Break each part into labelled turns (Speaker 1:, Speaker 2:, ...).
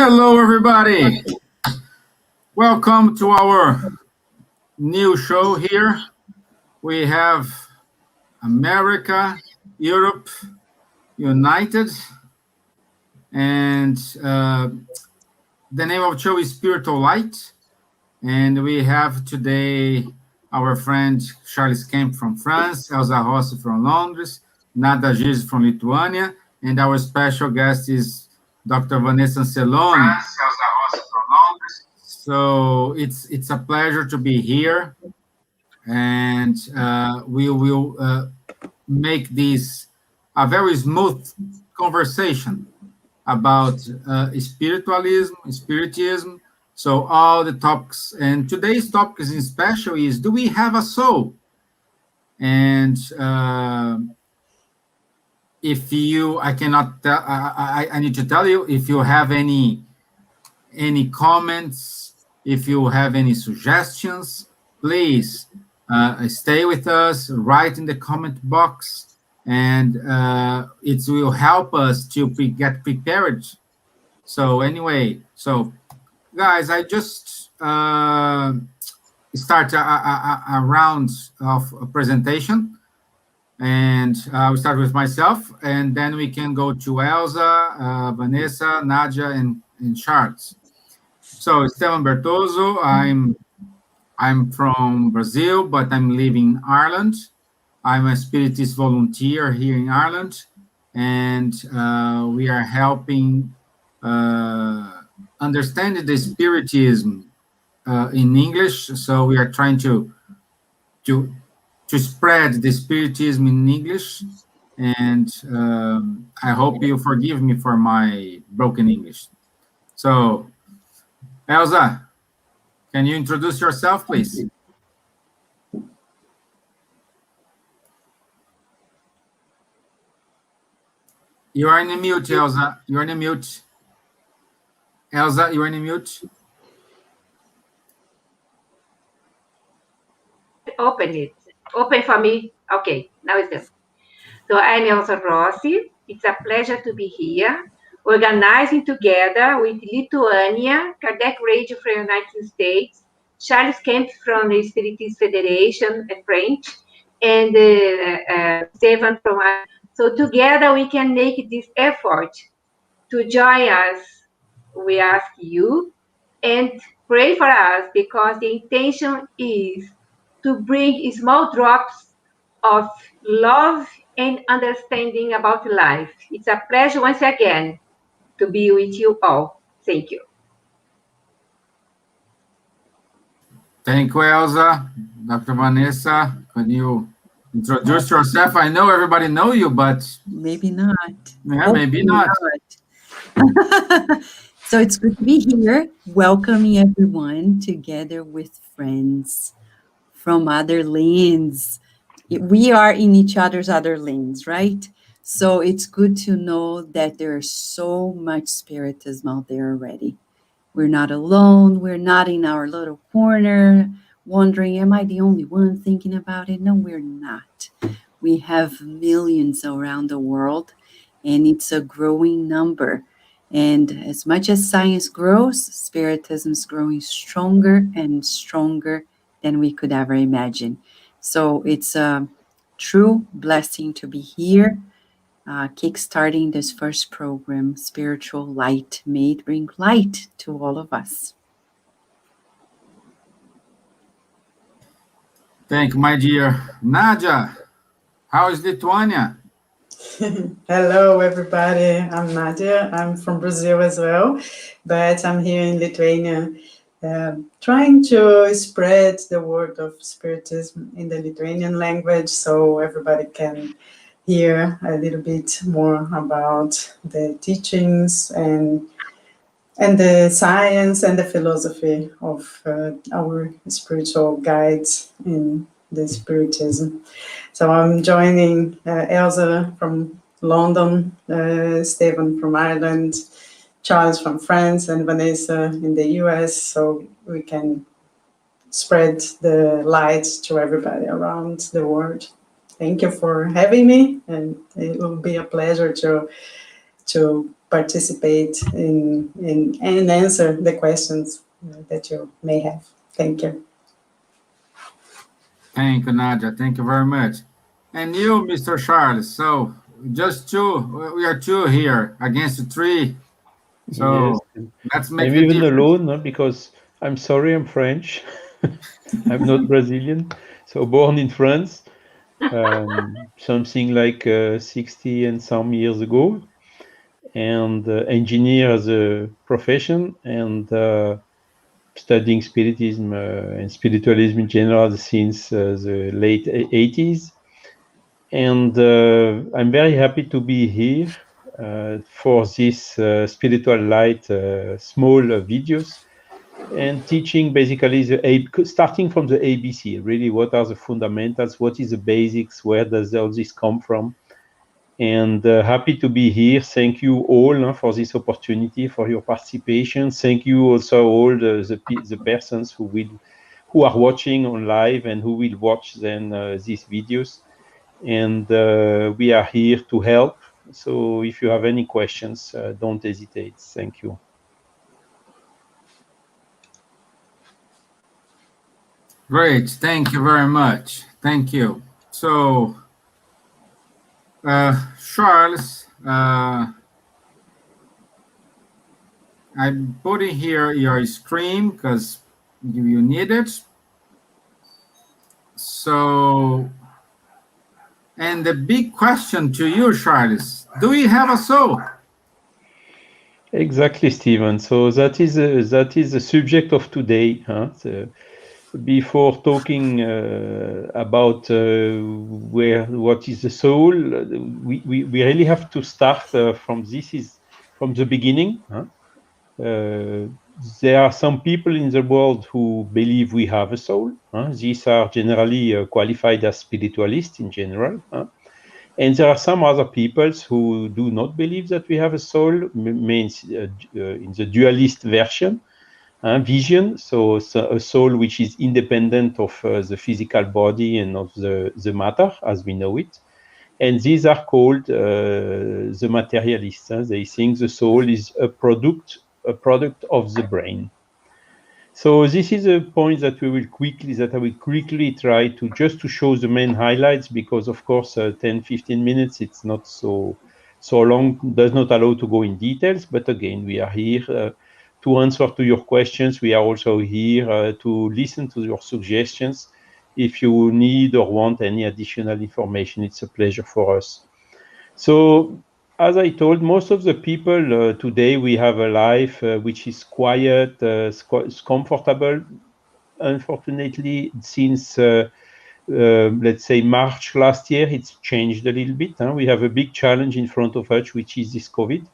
Speaker 1: Hello, everybody. Welcome to our new show here. We have America, Europe united, and the name of the show is Spiritual Light. And we have today our friend Charles Kempf from France, Elsa Rossi from Londres, Nadja Gircis from Lithuania, and our special guest is Dr. Vanessa Celone. So it's a pleasure to be here, and we will make this a very smooth conversation about spiritism. So all the topics, and today's topic is in special is, do we have a soul? And if you, I cannot tell, I need to tell you, if you have any comments, if you have any suggestions, please stay with us, write in the comment box, and it will help us to get prepared. So anyway, so guys, I just start a round of a presentation, and I'll start with myself, and then we can go to Elsa, Vanessa, Nadja, and Charles. So Stevan Bertozzo, I'm from Brazil, but I'm living in Ireland. I'm a Spiritist volunteer here in Ireland, and we are helping understand the Spiritism in English. So we are trying to spread the Spiritism in English, and I hope you forgive me for my broken English. So, Elsa, can you introduce yourself, please? You are in a mute, Elsa. You are in a mute. Elsa, you are in a mute.
Speaker 2: Open it. Open for me. Okay, now it's done. So I'm Elsa Rossi. It's a pleasure to be here, organizing together with Lithuania, Kardec Radio from the United States, Charles Kempf from the Spiritist Federation at French, and Stevan from us. So together we can make this effort to join us. We ask you and pray for us, because the intention is to bring small drops of love and understanding about life. It's a pleasure once again to be with you all. Thank you.
Speaker 1: Thank you, Elsa. Dr. Vanessa, can you introduce yourself? I know everybody know you, but
Speaker 3: maybe not.
Speaker 1: Yeah, maybe not.
Speaker 3: So it's good to be here, welcoming everyone together with friends from other lands. We are in each other's other lanes, right? So it's good to know that there's so much spiritism out there already. We're not alone. We're not in our little corner wondering, am I the only one thinking about it? No, we're not. We have millions around the world, and it's a growing number. And as much as science grows, spiritism is growing stronger and stronger than we could ever imagine. So it's a true blessing to be here, kickstarting this first program, Spiritual Light. May it bring light to all of us.
Speaker 1: Thank you, my dear. Nadja, how is Lithuania?
Speaker 4: Hello, everybody. I'm Nadja. I'm from Brazil as well, but I'm here in Lithuania, trying to spread the word of Spiritism in the Lithuanian language so everybody can hear a little bit more about the teachings and the science and the philosophy of our spiritual guides in the Spiritism. So I'm joining Elsa from London, Stevan from Ireland, Charles from France, and Vanessa in the US, so we can spread the light to everybody around the world. Thank you for having me, and it will be a pleasure to participate in and answer the questions that you may have. Thank you.
Speaker 1: Thank you, Nadja. Thank you very much. And you, Mr. Charles. So just two, we are two here against three. So
Speaker 5: Yes,
Speaker 1: let's make
Speaker 5: I'm
Speaker 1: the
Speaker 5: even
Speaker 1: difference.
Speaker 5: alone, no, because I'm sorry, I'm French. I'm not Brazilian. So born in France, something like 60 and some years ago, and engineer as a profession, and studying Spiritism and spiritualism in general since the late 80s. And I'm very happy to be here for this Spiritual Light small videos and teaching basically starting from the ABC, really what are the fundamentals, what is the basics, where does all this come from? And happy to be here. Thank you all for this opportunity, for your participation. Thank you also all the persons who are watching on live and who will watch then these videos. And we are here to help. So if you have any questions, don't hesitate. Thank you.
Speaker 1: Great. Thank you very much. Thank you. So, Charles, I'm putting here your screen because you need it. So, and the big question to you, Charles, do you have a soul?
Speaker 5: Exactly, Stevan. So that is the subject of today. Before talking about what is the soul, we really have to start from the beginning. There are some people in the world who believe we have a soul. These are generally qualified as spiritualists in general. And there are some other peoples who do not believe that we have a soul, means in the dualist version, vision. So a soul which is independent of the physical body and of the matter as we know it. And these are called the materialists. They think the soul is a product of the brain. So this is a point that I will quickly try to just to show the main highlights, because of course 10-15 minutes it's not so long, does not allow to go in details. But again, we are here to answer to your questions. We are also here to listen to your suggestions. If you need or want any additional information, it's a pleasure for us. So, as I told, most of the people today, we have a life which is quiet, is comfortable. Unfortunately, since let's say March last year, it's changed a little bit. We have a big challenge in front of us, which is this COVID.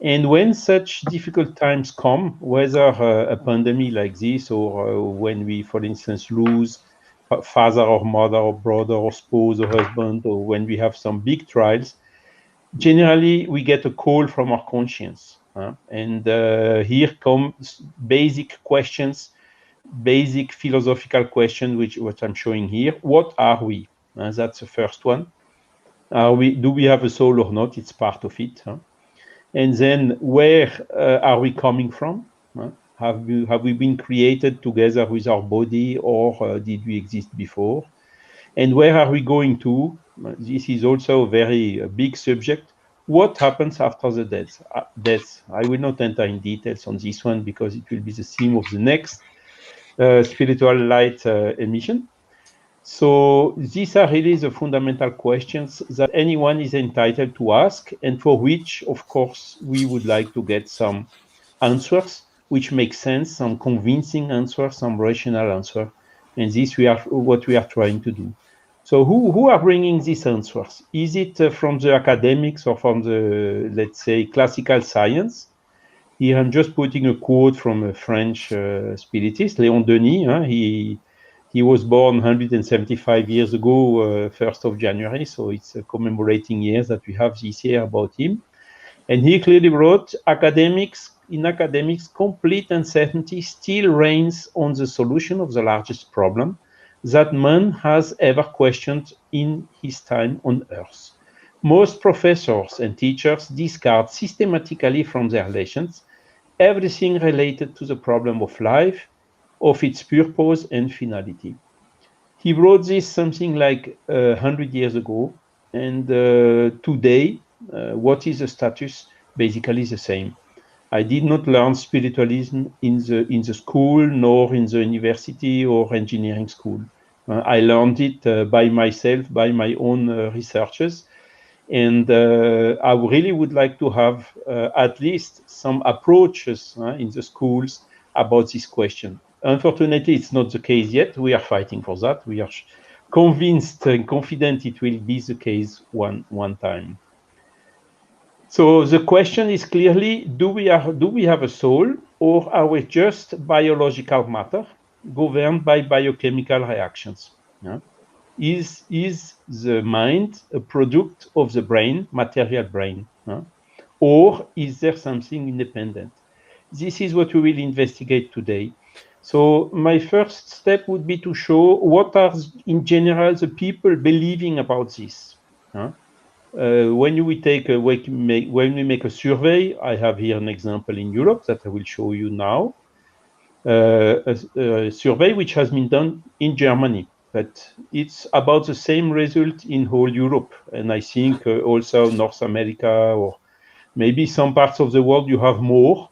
Speaker 5: And when such difficult times come, whether a pandemic like this, or when we, for instance, lose father or mother or brother or spouse or husband, or when we have some big trials, generally we get a call from our conscience. And here comes basic questions, basic philosophical question, what I'm showing here. What are we? That's the first one. Do we have a soul or not? It's part of it. And then where are we coming from? Have we been created together with our body, or did we exist before? And where are we going to? This is also a very big subject. What happens after the death? I will not enter in details on this one because it will be the theme of the next Spiritual Light emission. So these are really the fundamental questions that anyone is entitled to ask, and for which, of course, we would like to get some answers which make sense, some convincing answers, some rational answer. And this what we are trying to do. So who are bringing these answers? Is it from the academics or from the, let's say, classical science? Here I'm just putting a quote from a French spiritist, Léon Denis. He was born 175 years ago, 1st of January, so it's a commemorating year that we have this year about him. And he clearly wrote, in academics, complete uncertainty still reigns on the solution of the largest problem that man has ever questioned in his time on Earth. Most professors and teachers discard systematically from their lessons everything related to the problem of life, of its purpose and finality. He wrote this something like 100 years ago, and today, what is the status? Basically the same. I did not learn spiritualism in the school, nor in the university or engineering school. I learned it by myself, by my own researches. And I really would like to have at least some approaches in the schools about this question. Unfortunately, it's not the case yet. We are fighting for that. We are convinced and confident it will be the case one time. So the question is clearly, do we have a soul, or are we just biological matter governed by biochemical reactions? Yeah? Is the mind a product of the brain, material brain? Or is there something independent? This is what we will investigate today. So my first step would be to show what are, in general, the people believing about this. When we make a survey, I have here an example in Europe that I will show you now. A survey which has been done in Germany, but it's about the same result in whole Europe, and I think also North America, or maybe some parts of the world you have more.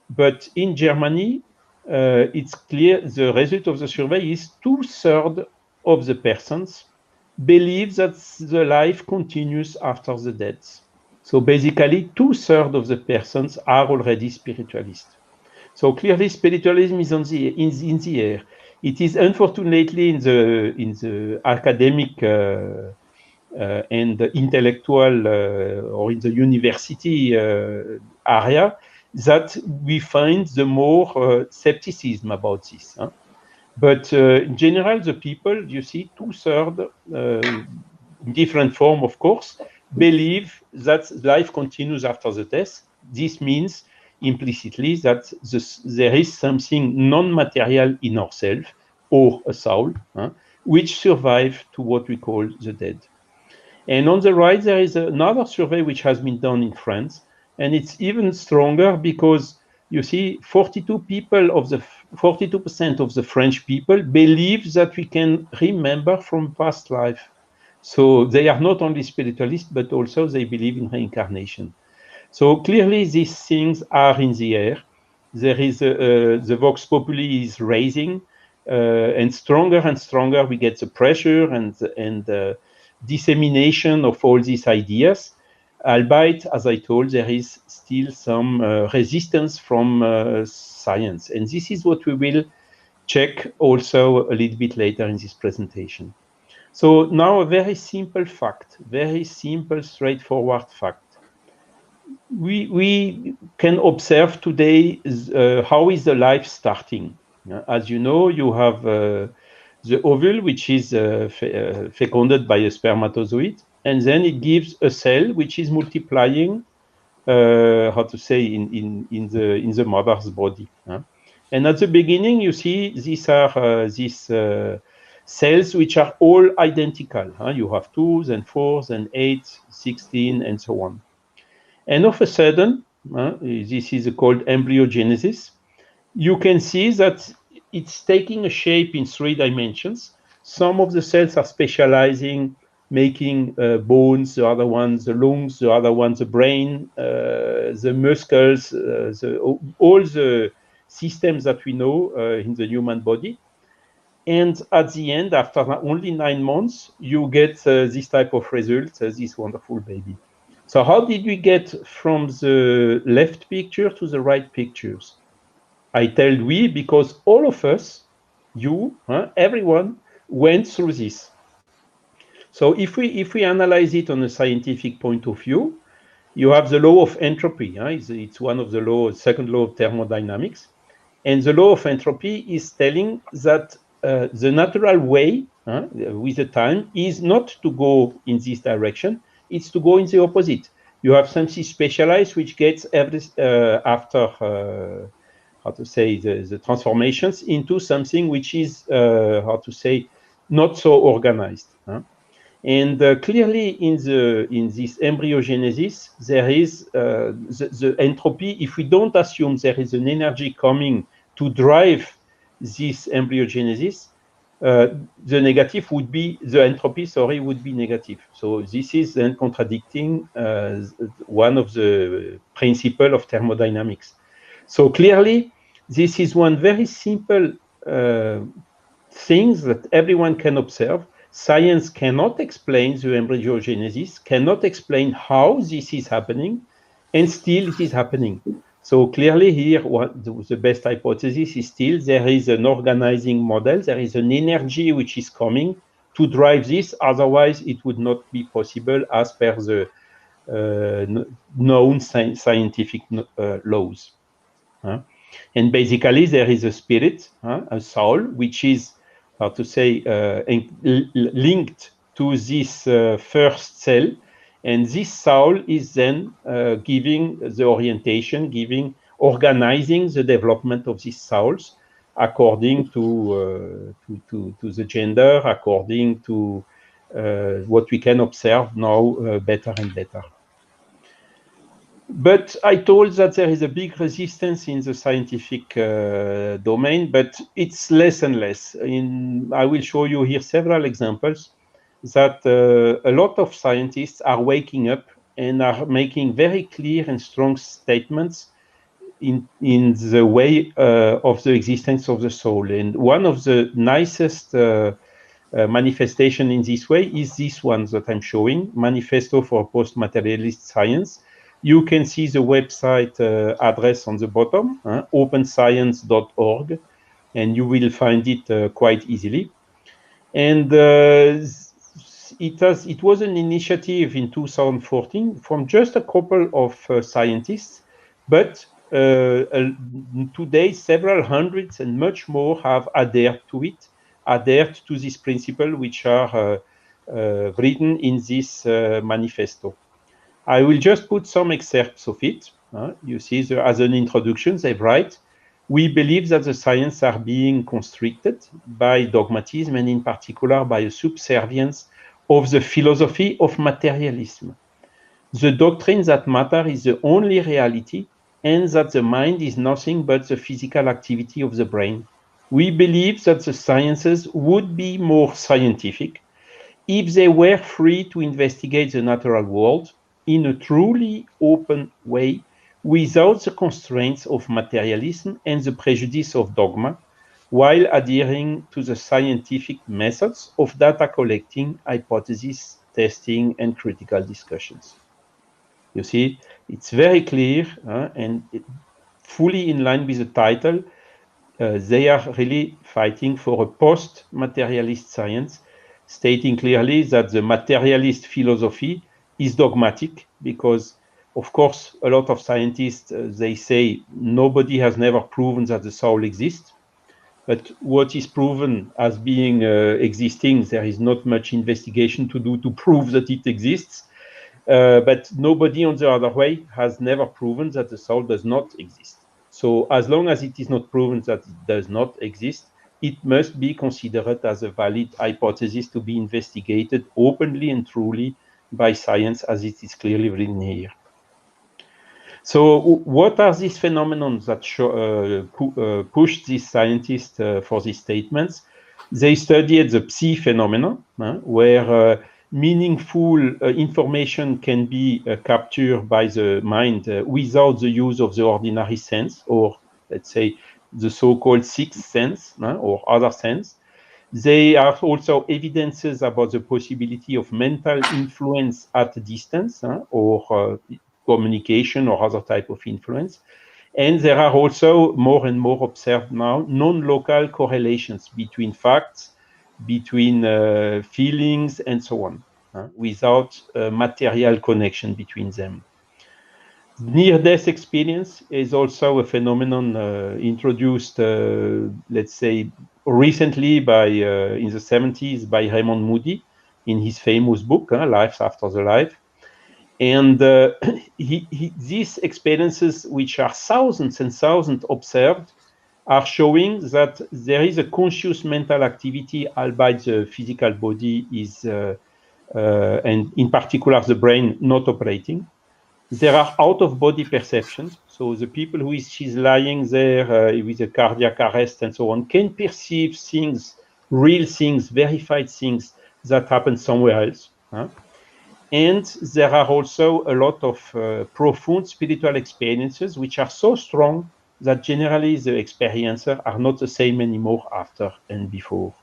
Speaker 5: But in Germany, it's clear the result of the survey is 2/3 of the persons believe that the life continues after the death. So basically, 2/3 of the persons are already spiritualists. So clearly, spiritualism is in the air. It is unfortunately in the academic and the intellectual or in the university area that we find the more skepticism about this. But in general, the people, you see, 2/3, in different form, of course, believe that life continues after the death. This means implicitly that there is something non-material in ourselves, or a soul, which survive to what we call the dead. And on the right, there is another survey which has been done in France, and it's even stronger because you see 42% of the French people believe that we can remember from past life. So they are not only spiritualists, but also they believe in reincarnation. So clearly these things are in the air. There is the Vox Populi is raising, and stronger we get the pressure and dissemination of all these ideas. Albeit, as I told, there is still some resistance from science. And this is what we will check also a little bit later in this presentation. So now a very simple fact, very simple, straightforward fact. We can observe today how is the life starting. As you know, you have the ovule, which is fecunded by a spermatozoid, and then it gives a cell which is multiplying, in the mother's body. And at the beginning, you see these are these cells which are all identical. You have 2s and 4s and 8s, 16, and so on. And of a sudden, this is called embryogenesis. You can see that it's taking a shape in 3 dimensions. Some of the cells are specializing, making bones, the other ones the lungs, the other ones the brain, the muscles, all the systems that we know in the human body. And at the end, after only 9 months, you get this type of result, this wonderful baby. So how did we get from the left picture to the right pictures? I tell we because all of us, you, everyone, went through this. So if we analyze it on a scientific point of view, you have the law of entropy. It's one of the laws, second law of thermodynamics. And the law of entropy is telling that the natural way with the time is not to go in this direction, it's to go in the opposite. You have something specialized which gets after the transformations into something which is not so organized. And clearly in this embryogenesis, there is the entropy. If we don't assume there is an energy coming to drive this embryogenesis, the negative would be, the entropy, sorry, would be negative. So this is then contradicting one of the principles of thermodynamics. So clearly, this is one very simple things that everyone can observe. Science cannot explain the embryogenesis, cannot explain how this is happening, and still it is happening. So clearly here, the best hypothesis is still there is an organizing model, there is an energy which is coming to drive this, otherwise it would not be possible as per the known scientific laws. And basically there is a spirit, a soul, which is, how to say, linked to this first cell, and this soul is then giving the orientation, organizing the development of these souls according to the gender, according to what we can observe now better and better. But I told that there is a big resistance in the scientific domain, but it's less and less. I will show you here several examples that a lot of scientists are waking up and are making very clear and strong statements in the way of the existence of the soul. And one of the nicest manifestation in this way is this one that I'm showing, Manifesto for Post-Materialist Science. You can see the website address on the bottom, openscience.org, and you will find it quite easily. And it was an initiative in 2014 from just a couple of scientists, but today several hundreds and much more have adhered to this principle, which are written in this manifesto. I will just put some excerpts of it. You see, as an introduction, they write, "We believe that the sciences are being constricted by dogmatism and in particular by a subservience of the philosophy of materialism. The doctrine that matter is the only reality and that the mind is nothing but the physical activity of the brain. We believe that the sciences would be more scientific if they were free to investigate the natural world in a truly open way without the constraints of materialism and the prejudice of dogma, while adhering to the scientific methods of data collecting, hypothesis testing, and critical discussions." You see, it's very clear and fully in line with the title. They are really fighting for a post-materialist science, stating clearly that the materialist philosophy is dogmatic because, of course, a lot of scientists, they say nobody has never proven that the soul exists. But what is proven as being existing, there is not much investigation to do to prove that it exists. But nobody on the other way has never proven that the soul does not exist. So as long as it is not proven that it does not exist, it must be considered as a valid hypothesis to be investigated openly and truly by science, as it is clearly written here. So what are these phenomena that push these scientists for these statements? They studied the psi phenomena, where meaningful information can be captured by the mind without the use of the ordinary sense, or let's say the so-called sixth sense or other sense. They are also evidences about the possibility of mental influence at a distance or communication or other type of influence. And there are also more and more observed now non-local correlations between facts, between feelings, and so on, without material connection between them. Near-death experience is also a phenomenon introduced, let's say, recently by in the 70s by Raymond Moody in his famous book, Life After the Life. And these experiences, which are thousands and thousands observed, are showing that there is a conscious mental activity, albeit the physical body is and in particular the brain not operating. There are out-of-body perceptions. So the people who she's lying there with a cardiac arrest and so on can perceive things, real things, verified things that happen somewhere else. And there are also a lot of profound spiritual experiences which are so strong that generally the experiencer are not the same anymore after and before.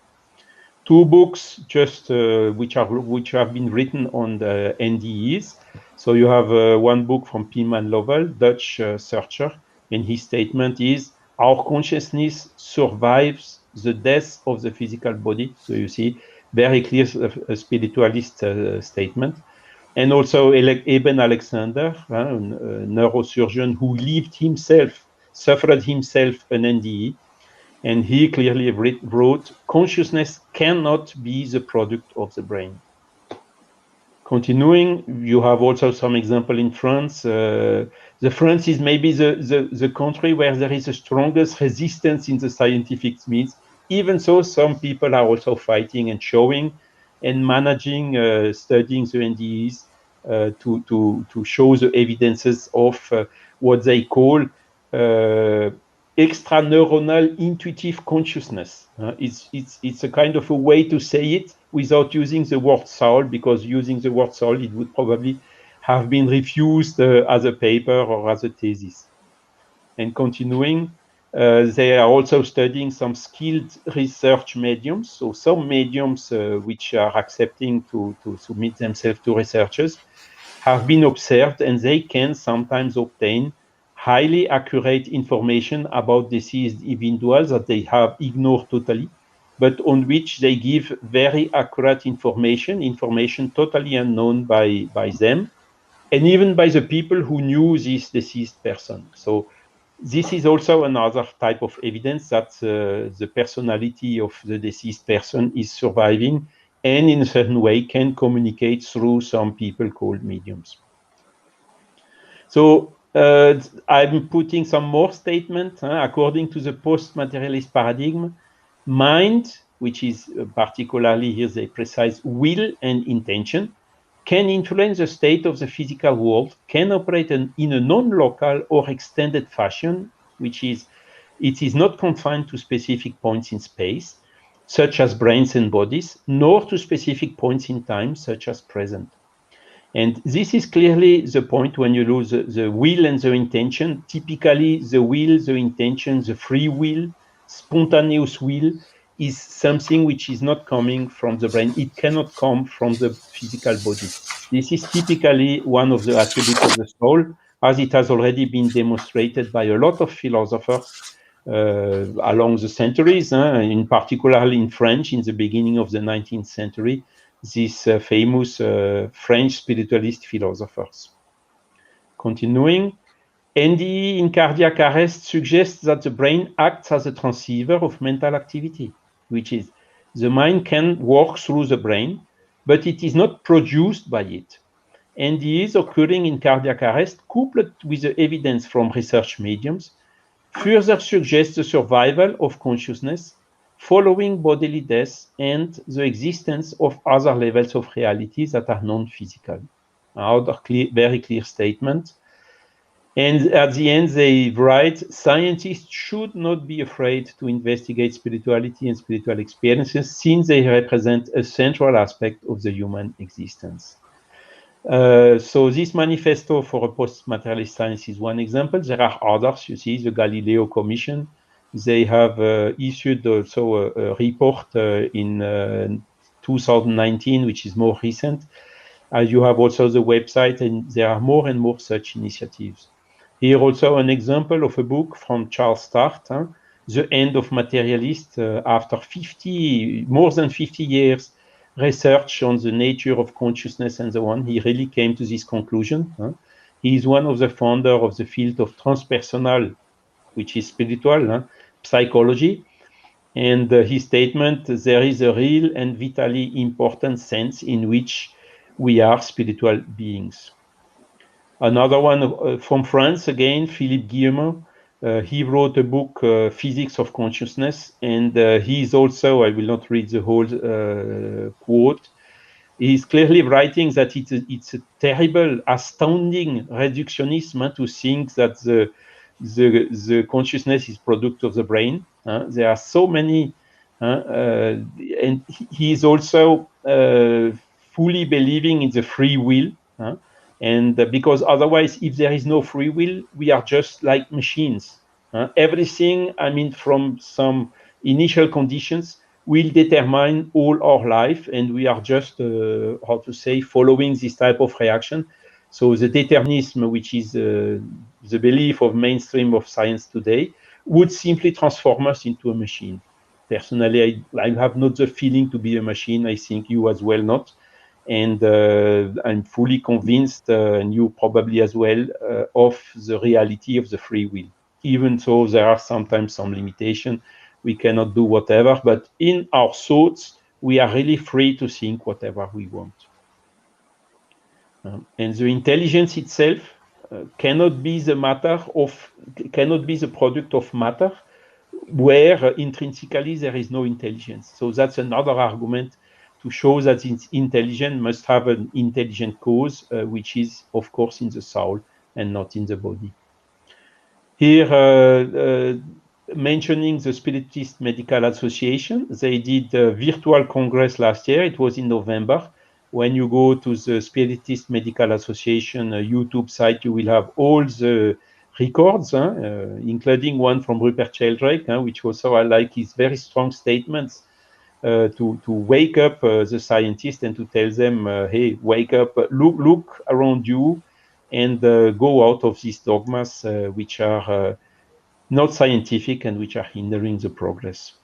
Speaker 5: Two books just which have been written on the NDEs. So you have one book from Pieman Lovell, Dutch searcher, and his statement is, our consciousness survives the death of the physical body. So you see, very clear a spiritualist statement. And also Eben Alexander, a neurosurgeon who suffered himself an NDE. And he clearly wrote, consciousness cannot be the product of the brain. Continuing, you have also some example in France. The France is maybe the country where there is the strongest resistance in the scientific means. Even so, some people are also fighting and showing and managing, studying the NDEs to show the evidences of what they call extraneuronal intuitive consciousness. It's a kind of a way to say it without using the word soul, because using the word soul, it would probably have been refused as a paper or as a thesis. And continuing, they are also studying some skilled research mediums. So some mediums which are accepting to submit themselves to researchers have been observed, and they can sometimes obtain highly accurate information about deceased individuals that they have ignored totally, but on which they give very accurate information totally unknown by them, and even by the people who knew this deceased person. So this is also another type of evidence that the personality of the deceased person is surviving and in a certain way can communicate through some people called mediums. So I'm putting some more statement. According to the post-materialist paradigm, mind, which is particularly here the precise will and intention, can influence the state of the physical world, can operate in a non-local or extended fashion, which is, it is not confined to specific points in space, such as brains and bodies, nor to specific points in time, such as present. And this is clearly the point when you lose the will and the intention. Typically, the will, the intention, the free will, spontaneous will is something which is not coming from the brain. It cannot come from the physical body. This is typically one of the attributes of the soul, as it has already been demonstrated by a lot of philosophers along the centuries, in particular in French in the beginning of the 19th century, these famous French spiritualist philosophers. Continuing, NDE in cardiac arrest suggests that the brain acts as a transceiver of mental activity, which is the mind can work through the brain, but it is not produced by it. NDEs occurring in cardiac arrest, coupled with the evidence from research mediums, further suggests the survival of consciousness following bodily death and the existence of other levels of reality that are non-physical. Another very clear statement. And at the end, they write, scientists should not be afraid to investigate spirituality and spiritual experiences, since they represent a central aspect of the human existence. So this manifesto for a post-materialist science is one example. There are others. You see, the Galileo Commission. They have issued also a report in 2019, which is more recent. You have also the website, and there are more and more such initiatives. Here also an example of a book from Charles Start, The End of Materialist, after more than 50 years research on the nature of consciousness and so on, he really came to this conclusion. He is one of the founders of the field of transpersonal, which is spiritual psychology. And his statement, there is a real and vitally important sense in which we are spiritual beings. Another one from France, again, Philippe Guillemot. He wrote a book, Physics of Consciousness, and he is also, I will not read the whole quote, he's clearly writing that it's a terrible, astounding reductionism to think that the consciousness is product of the brain. There are so many, and he is also fully believing in the free will. And because otherwise, if there is no free will, we are just like machines. Everything, I mean, from some initial conditions will determine all our life, and we are just, how to say, following this type of reaction. So the determinism, which is the belief of mainstream of science today, would simply transform us into a machine. Personally, I have not the feeling to be a machine. I think you as well not. And I'm fully convinced, and you probably as well, of the reality of the free will. Even though there are sometimes some limitations, we cannot do whatever, but in our thoughts, we are really free to think whatever we want. And the intelligence itself cannot be the product of matter, where intrinsically there is no intelligence. So that's another argument to show that intelligence must have an intelligent cause, which is, of course, in the soul and not in the body. Here, mentioning the Spiritist Medical Association, they did a virtual congress last year. It was in November. When you go to the Spiritist Medical Association YouTube site, you will have all the records, including one from Rupert Sheldrake, which also I like his very strong statements to wake up the scientists and to tell them, hey, wake up, look around you, and go out of these dogmas which are not scientific and which are hindering the progress.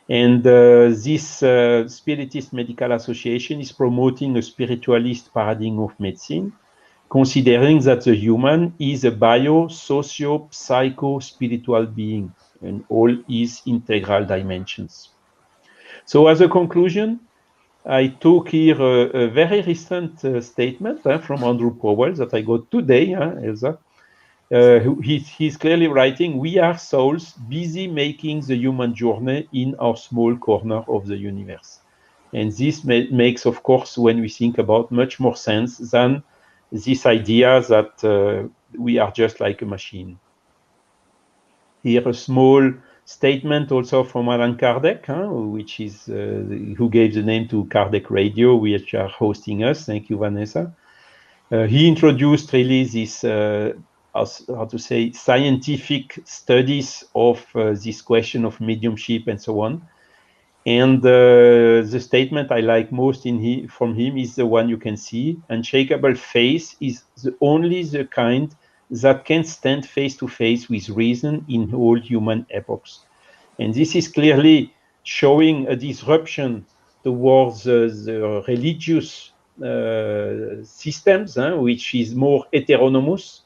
Speaker 5: And this Spiritist Medical Association is promoting a spiritualist paradigm of medicine, considering that the human is a bio-socio-psycho-spiritual being in all its integral dimensions. So as a conclusion, I took here a very recent statement from Andrew Powell that I got today, Elsa. He's clearly writing, we are souls busy making the human journey in our small corner of the universe. And this makes, of course, when we think about, much more sense than this idea that we are just like a machine. Here, a small statement also from Allan Kardec, which is who gave the name to Kardec Radio, which are hosting us. Thank you, Vanessa. He introduced really this, how to say, scientific studies of this question of mediumship and so on. And the statement I like most from him is the one you can see. Unshakable faith is only the kind that can stand face to face with reason in all human epochs. And this is clearly showing a disruption towards the religious systems, which is more heteronomous,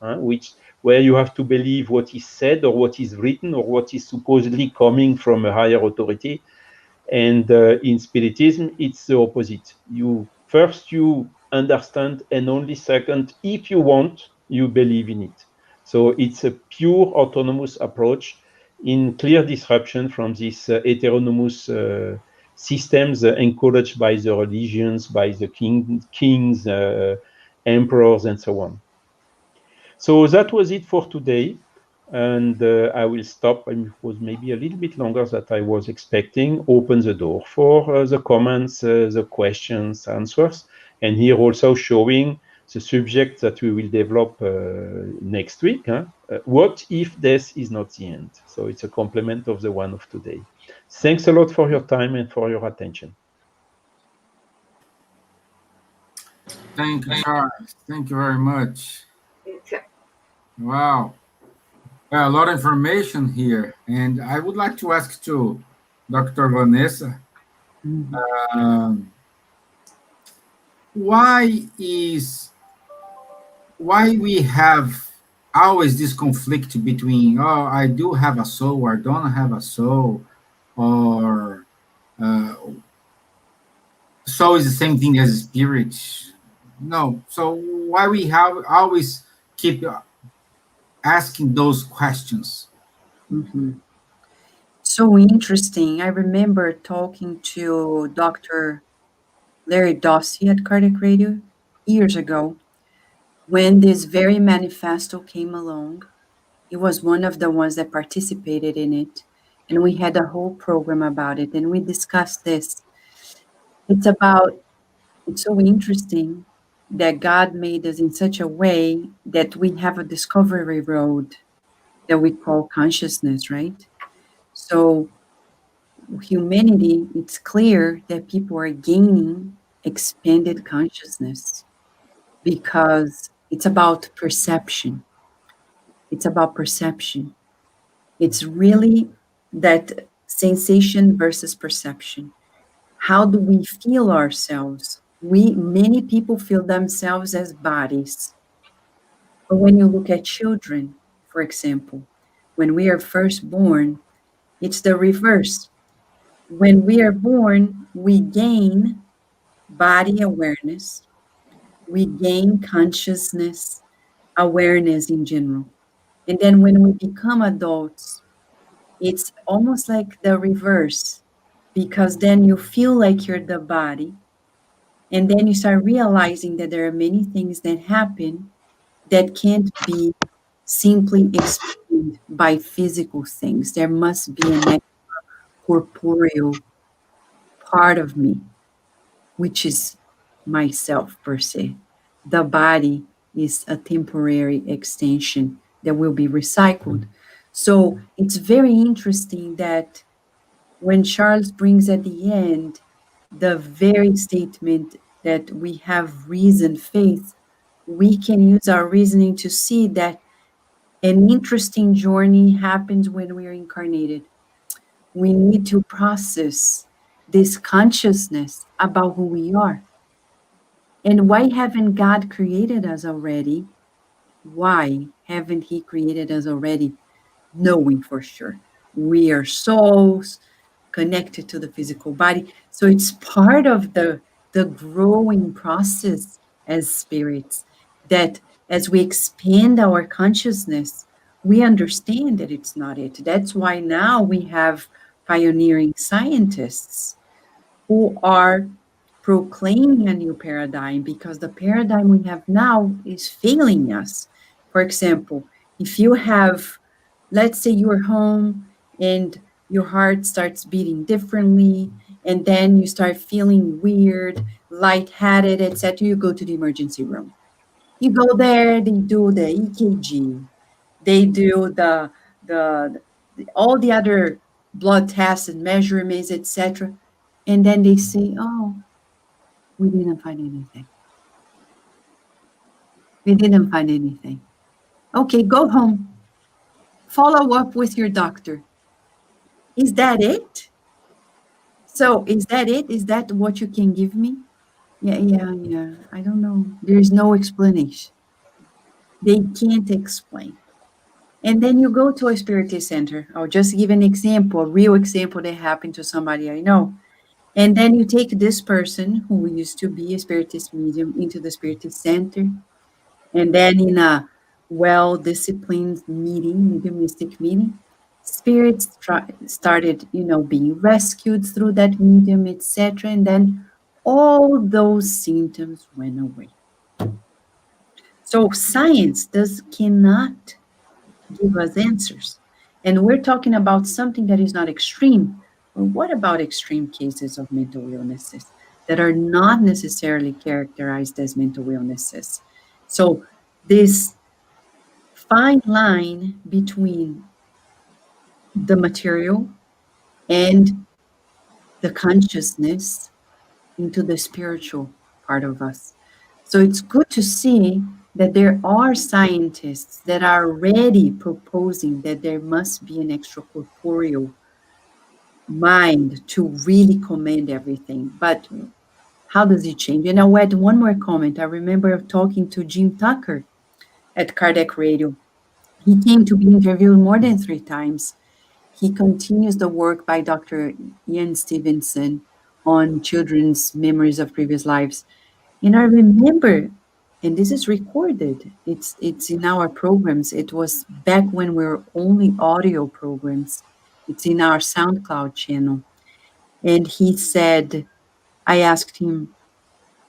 Speaker 5: where you have to believe what is said or what is written or what is supposedly coming from a higher authority. And in Spiritism, it's the opposite. You understand, and only second, if you want, you believe in it. So it's a pure autonomous approach in clear disruption from these heteronomous systems encouraged by the religions, by the kings, emperors, and so on. So that was it for today. And I will stop. It was maybe a little bit longer than I was expecting. Open the door for the comments, the questions, answers. And here also showing the subject that we will develop next week. What if death is not the end? So it's a complement of the one of today. Thanks a lot for your time and for your attention.
Speaker 1: Thank you, Charles. Thank you very much. Wow. Well, a lot of information here. And I would like to ask to Dr. Vanessa, why we have always this conflict between, oh, I do have a soul or I don't have a soul, or soul is the same thing as spirit. No. So why we have always keep asking those questions?
Speaker 3: So interesting. I remember talking to Dr. Larry Dossi at Cardiac Radio years ago, when this very manifesto came along. He was one of the ones that participated in it, and we had a whole program about it, and we discussed this. It's about, it's so interesting that God made us in such a way that we have a discovery road that we call consciousness, right? So humanity, it's clear that people are gaining expanded consciousness because it's about perception. It's about perception. It's really that sensation versus perception. How do we feel ourselves? Many people feel themselves as bodies. But when you look at children, for example, when we are first born, it's the reverse. When we are born, we gain body awareness, we gain consciousness, awareness in general. And then when we become adults, it's almost like the reverse, because then you feel like you're the body, and then you start realizing that there are many things that happen that can't be simply explained by physical things. There must be an corporeal part of me, which is myself per se. The body is a temporary extension that will be recycled. So it's very interesting that when Charles brings at the end the very statement that we have reason, faith, we can use our reasoning to see that an interesting journey happens when we are incarnated. We need to process this consciousness about who we are. And why haven't God created us already? Why haven't He created us already? Knowing for sure we are souls connected to the physical body. So it's part of the growing process as spirits, that as we expand our consciousness, we understand that it's not it. That's why now we have pioneering scientists who are proclaiming a new paradigm, because the paradigm we have now is failing us. For example, if you have, let's say you're home and your heart starts beating differently, and then you start feeling weird, lightheaded, etc., you go to the emergency room. You go there, they do the EKG, they do the all the other blood tests and measurements, etc., and then they say, "Oh, we didn't find anything. We didn't find anything." Okay, go home. Follow up with your doctor. Is that it? So, is that it? Is that what you can give me? Yeah. I don't know. There's no explanation. They can't explain. And then you go to a spiritist center. I'll just give an example, a real example that happened to somebody I know. And then you take this person who used to be a spiritist medium into the spiritist center. And then in a well-disciplined meeting, mediumistic meeting, spirits started, being rescued through that medium, etc. And then all those symptoms went away. So science cannot give us answers. And we're talking about something that is not extreme. But what about extreme cases of mental illnesses that are not necessarily characterized as mental illnesses? So this fine line between the material and the consciousness into the spiritual part of us. So it's good to see that there are scientists that are already proposing that there must be an extracorporeal mind to really command everything. But how does it change? And I'll add one more comment. I remember talking to Jim Tucker at Cardiac Radio. He came to be interviewed more than 3 times. He continues the work by Dr. Ian Stevenson on children's memories of previous lives. And I remember, and this is recorded, it's in our programs. It was back when we were only audio programs. It's in our SoundCloud channel. And he said, I asked him,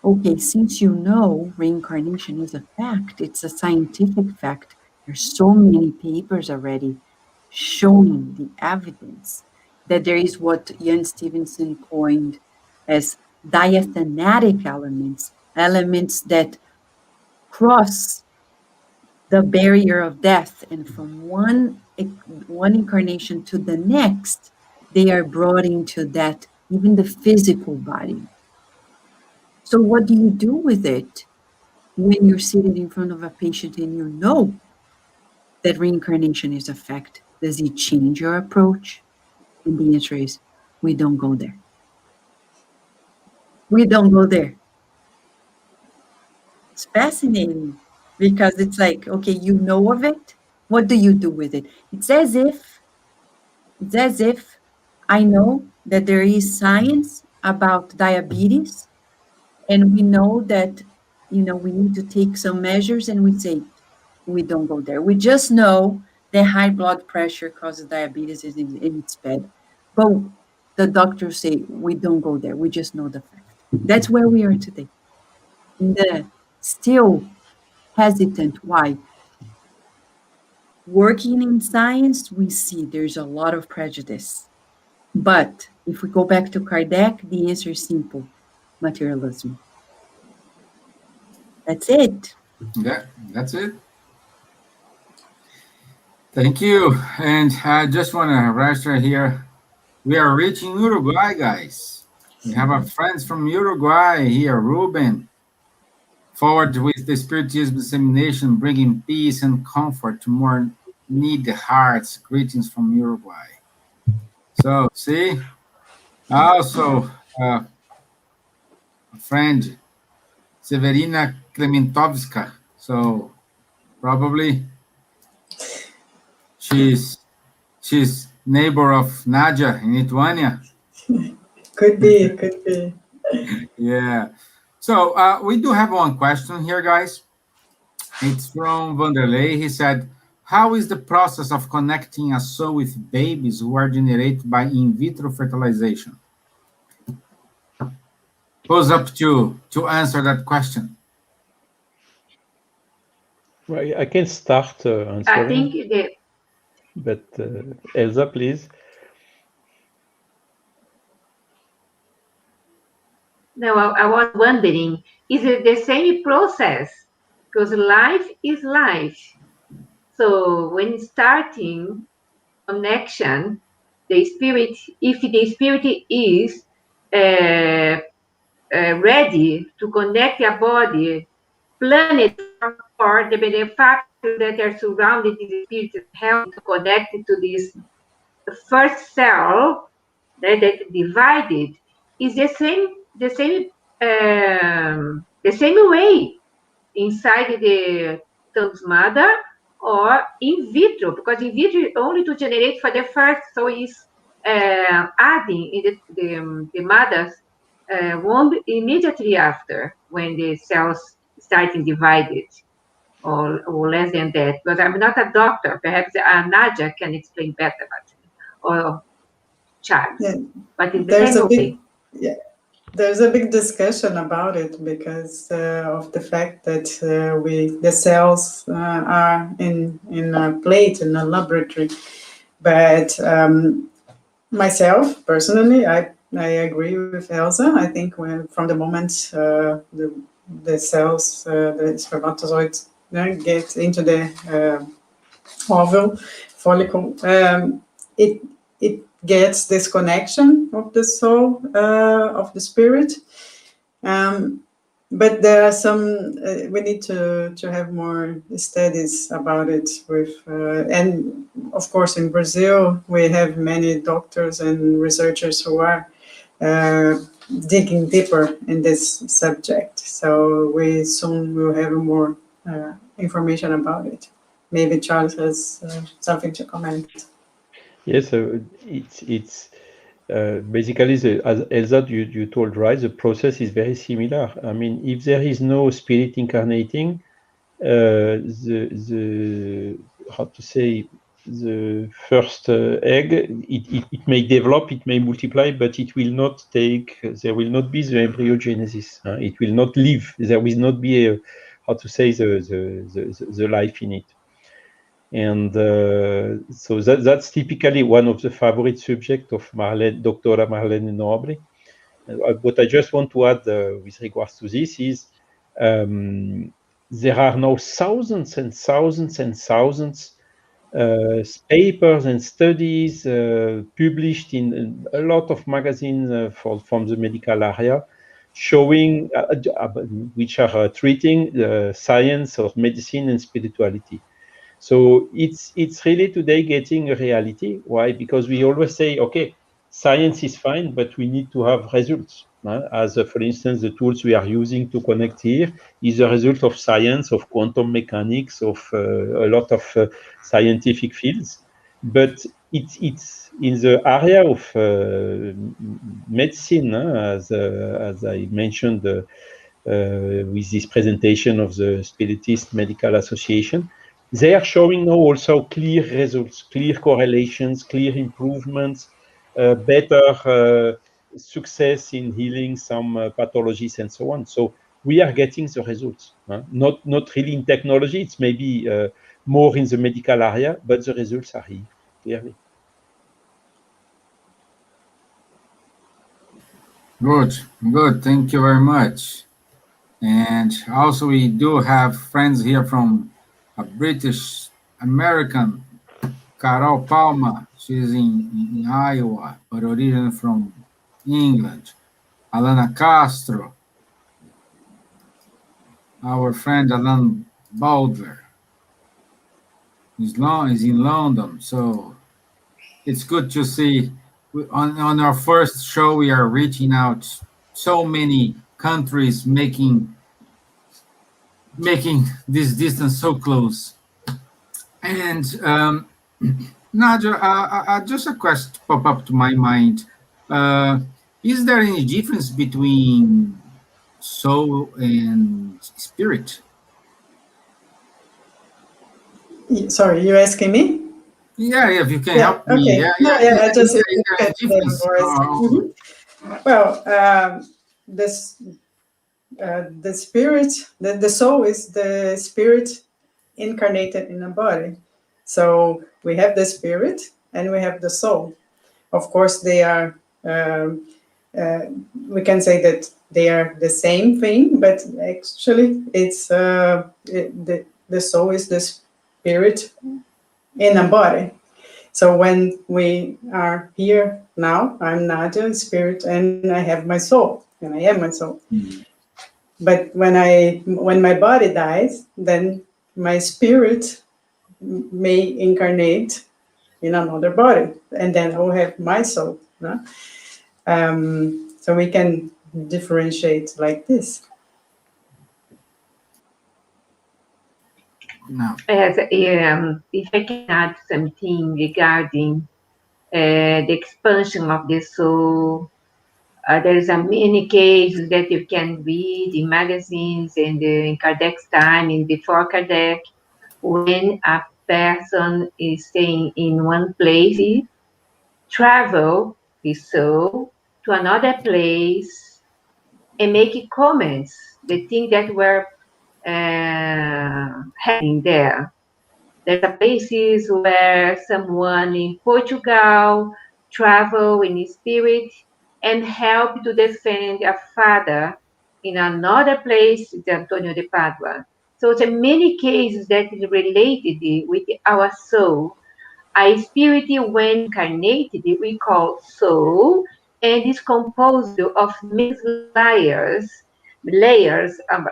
Speaker 3: Okay, since you know reincarnation is a fact, it's a scientific fact. There's so many papers already showing the evidence that there is what Jan Stevenson coined as diathanatic elements, elements that cross the barrier of death, and from one incarnation to the next, they are brought into that, even the physical body. So what do you do with it when you're sitting in front of a patient and you know that reincarnation is a fact? Does it change your approach? And the answer is, we don't go there. We don't go there. It's fascinating because it's like, okay, you know of it. What do you do with it? It's as if I know that there is science about diabetes, and we know that, we need to take some measures, and we say, we don't go there. We just know that high blood pressure causes diabetes and it's bad. But the doctors say, we don't go there. We just know the fact. That's where we are today. And still hesitant. Why? Working in science, we see there's a lot of prejudice. But if we go back to Kardec, the answer is simple: materialism. That's it.
Speaker 1: Yeah, that's it. Thank you. And I just want to register here. We are reaching Uruguay, guys. We have our friends from Uruguay here, Ruben. Forward with the Spiritism dissemination, bringing peace and comfort to more needy hearts. Greetings from Uruguay. So, see, also a friend, Severina Klementovska. So, probably she's neighbor of Nadja in Lithuania.
Speaker 4: Could be, could be.
Speaker 1: Yeah. So we do have one question here, guys. It's from Vanderlei. He said, how is the process of connecting a soul with babies who are generated by in vitro fertilization? Who's up to answer that question?
Speaker 5: Well, I can start answering.
Speaker 2: I think
Speaker 5: But Elsa, please.
Speaker 2: no, I was wondering, is it the same process? Because life is life. So when starting connection, the spirit, if the spirit is ready to connect your body, planet or the benefactors that are surrounded in the spirit help to connect to this first cell that divided is the same way inside the tongue's mother or in vitro, because in vitro only to generate for the first, so is adding in the mother's womb immediately after when the cells starting divided, or less than that. Because I'm not a doctor, perhaps Nadja can explain better, or Charles.
Speaker 4: Yeah.
Speaker 2: But it's the
Speaker 4: There's
Speaker 2: same
Speaker 4: a big,
Speaker 2: way.
Speaker 4: yeah, there's a big discussion about it because of the fact that the cells are in a plate in a laboratory. But myself personally, I agree with Elsa. I think from the moment the cells, the spermatozoids get into the oval follicle, it gets this connection of the soul, of the spirit. But there are some, we need to have more studies about it with, and of course in Brazil, we have many doctors and researchers who are digging deeper in this subject. So we soon will have more information about it. Maybe Charles has something to comment.
Speaker 5: Yes, it's basically, as Elsa, you told right, the process is very similar. I mean, if there is no spirit incarnating, the how to say, the first egg, it may develop, it may multiply, but it will not take. There will not be the embryogenesis. It will not live. There will not be a, how to say, the life in it. And so that's typically one of the favorite subjects of Dr. Marlene Nobre. What I just want to add with regards to this is there are now thousands and thousands and thousands papers and studies published in a lot of magazines from the medical area, showing which are treating science or medicine and spirituality. So it's really today getting a reality. Why? Because we always say, okay, science is fine, but we need to have results. As for instance, the tools we are using to connect here is a result of science, of quantum mechanics, of a lot of scientific fields. But it's in the area of medicine, as I mentioned with this presentation of the Spiritist Medical Association. They are showing now also clear results, clear correlations, clear improvements, better success in healing some pathologies and so on. So we are getting the results. Not really in technology, it's maybe more in the medical area, but the results are here, clearly.
Speaker 1: Good. Thank you very much. And also, we do have friends here from a British American, Carol Palma. She's in Iowa, but originally from England. Alana Castro, our friend Alan Baldler, is in London. So it's good to see. On our first show, we are reaching out so many countries, making this distance so close. And Nadja, just a question pop up to my mind. Is there any difference between soul and spirit?
Speaker 4: Sorry, you're asking me?
Speaker 1: Yeah, if you can help me.
Speaker 4: Okay. I just
Speaker 1: Is there a difference?
Speaker 4: Well, the spirit, the soul is the spirit incarnated in a body. So we have the spirit and we have the soul. Of course, they are. We can say that they are the same thing, but actually, it's the soul is the spirit in a body. So when we are here now, I'm Nadja, spirit, and I have my soul, and I am my soul. Mm-hmm. But when my body dies, then my spirit may incarnate in another body, and then I will have my soul. No? So we can differentiate like this.
Speaker 2: No. If I can add something regarding the expansion of the soul, there is a many cases that you can read in magazines and in Kardec's time and before Kardec, when a person is staying in one place, he travel his soul to another place and make comments, the things that were happening there. There are places where someone in Portugal travel in spirit and help to defend a father in another place, Antonio de Padua. So there are many cases that is related with our soul. A spirit, when incarnated, we call soul, and is composed of many layers.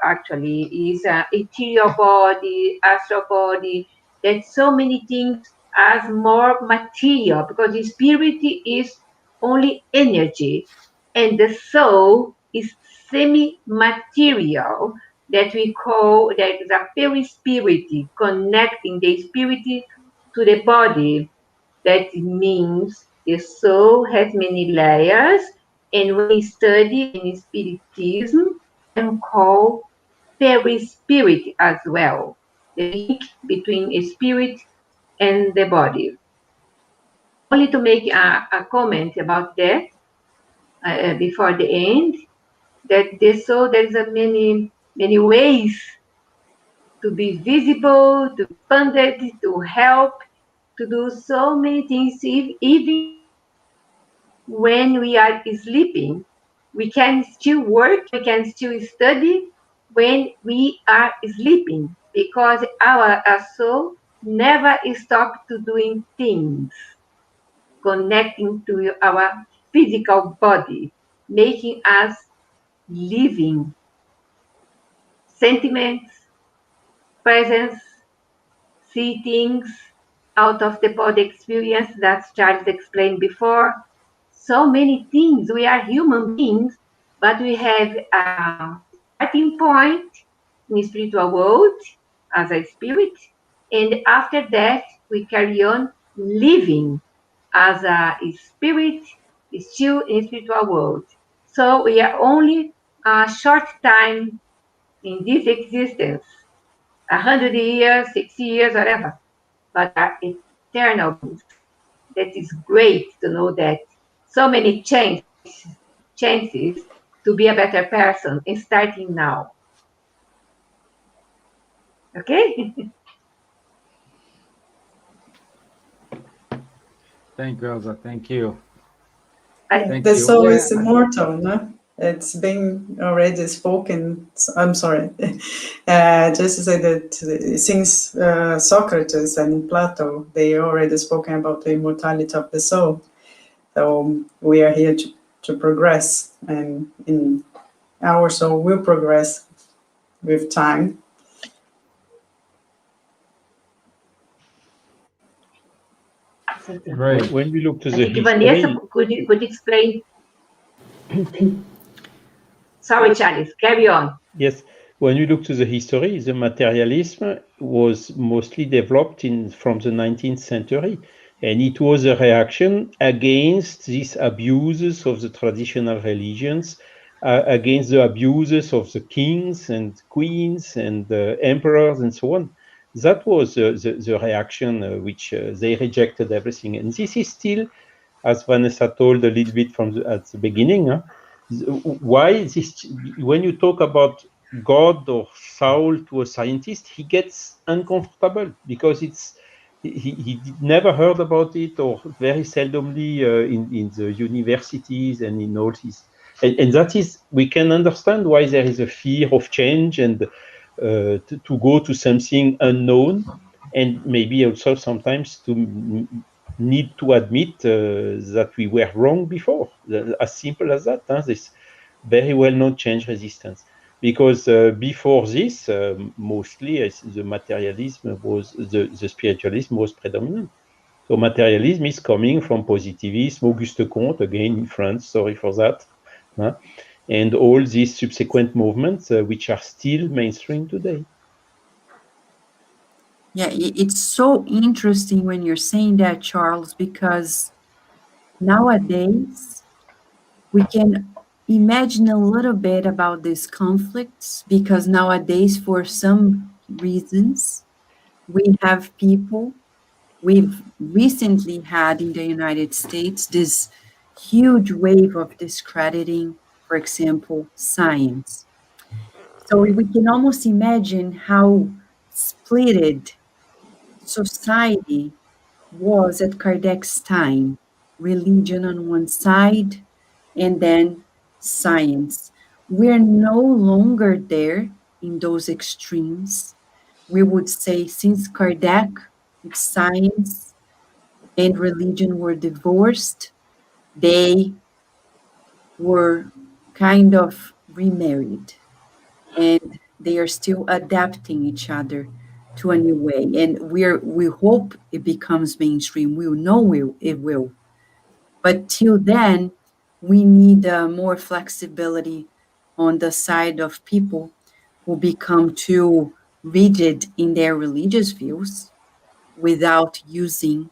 Speaker 2: Actually, is ethereal body, astral body. That so many things as more material, because the spirit is only energy, and the soul is semi-material, that we call, that is a perispirit, connecting the spirit to the body. That means the soul has many layers, and when we study in Spiritism, and call perispirit as well. The link between a spirit and the body. Only to make a comment about that before the end, that the soul, there's a many ways to be visible, to be funded, to help, to do so many things, even when we are sleeping. We can still work, we can still study when we are sleeping, because our soul never stops to doing things connecting to our physical body, making us living sentiments, presence, see things out of the body experience that Charles explained before. So many things. We are human beings, but we have a starting point in the spiritual world as a spirit, and after that we carry on living as a spirit still in the spiritual world. So we are only a short time in this existence, 100 years, 60 years, whatever, but are eternal beings. That is great to know that so many chances to be a better person in starting now. Okay?
Speaker 1: Thank you, Elsa. Thank you.
Speaker 2: I,
Speaker 4: The
Speaker 1: you.
Speaker 4: soul
Speaker 1: Well,
Speaker 4: is immortal, no? It's been already spoken. I'm sorry. Just to say that since Socrates and Plato, they already spoken about the immortality of the soul. So we are here to progress, and in our soul will progress with time.
Speaker 1: great.
Speaker 5: When we look to
Speaker 2: I
Speaker 5: the
Speaker 2: think Vanessa
Speaker 5: history,
Speaker 2: could explain. Sorry, Charles, carry on.
Speaker 5: yes, when you look to the history, the materialism was mostly developed from the 19th century, and it was a reaction against these abuses of the traditional religions, against the abuses of the kings and queens and emperors and so on. That was the reaction which they rejected everything. And this is still, as Vanessa told a little bit at the beginning, why this, when you talk about God or Saul to a scientist, he gets uncomfortable because he never heard about it, or very seldomly in the universities and in all this. And that is, we can understand why there is a fear of change and to go to something unknown, and maybe also sometimes to need to admit that we were wrong before. As simple as that. This very well-known change resistance. Because before this, mostly the materialism was, the spiritualism was predominant. So materialism is coming from positivism, Auguste Comte, again in France, sorry for that. And all these subsequent movements, which are still mainstream today.
Speaker 3: Yeah, it's so interesting when you're saying that, Charles, because nowadays we can imagine a little bit about these conflicts, because nowadays, for some reasons, we have people, we've recently had in the United States this huge wave of discrediting, for example, science. So we can almost imagine how splitted society was at Kardec's time, religion on one side and then science. We're no longer there in those extremes. We would say since Kardec, science and religion were divorced, they were kind of remarried, and they are still adapting each other to a new way. And we hope it becomes mainstream. We know it will. But till then, we need more flexibility on the side of people who become too rigid in their religious views without using